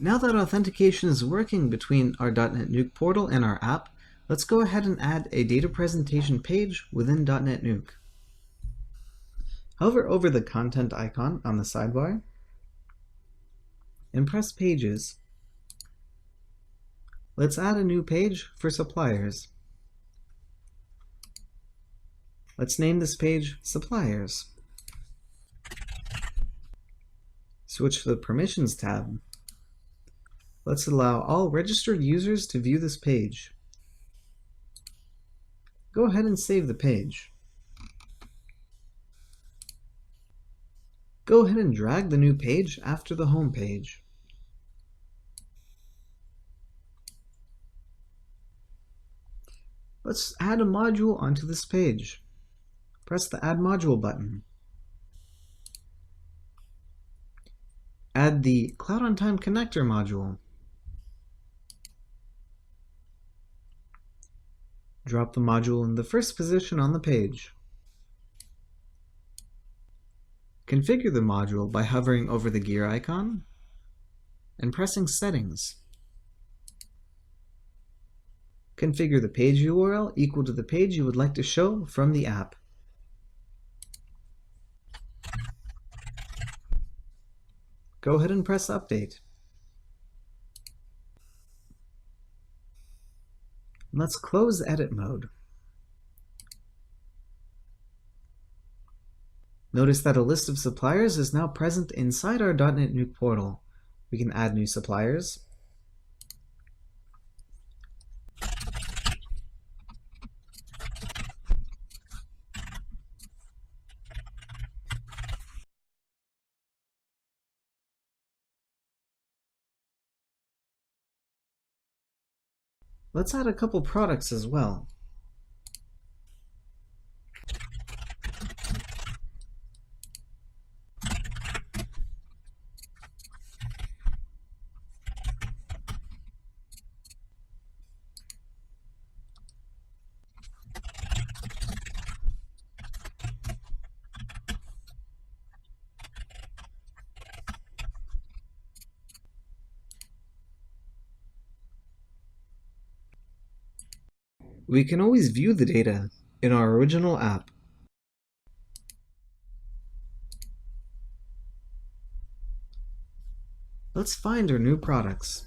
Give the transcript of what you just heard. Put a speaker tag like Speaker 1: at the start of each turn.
Speaker 1: Now that authentication is working between our DotNetNuke portal and our app, let's go ahead and add a data presentation page within DotNetNuke. Hover over the content icon on the sidebar and press Pages. Let's add a new page for suppliers. Let's name this page Suppliers. Switch to the Permissions tab. Let's allow all registered users to view this page. Go ahead and save the page. Go ahead and drag the new page after the home page. Let's add a module onto this page. Press the Add Module button. Add the Cloud on Time connector module. Drop the module in the first position on the page. Configure the module by hovering over the gear icon and pressing Settings. Configure the page URL equal to the page you would like to show from the app. Go ahead and press Update. Let's close Edit mode. Notice that a list of suppliers is now present inside our DotNetNuke portal. We can add new suppliers, let's add a couple products as well. We can always view the data in our original app. Let's find our new products.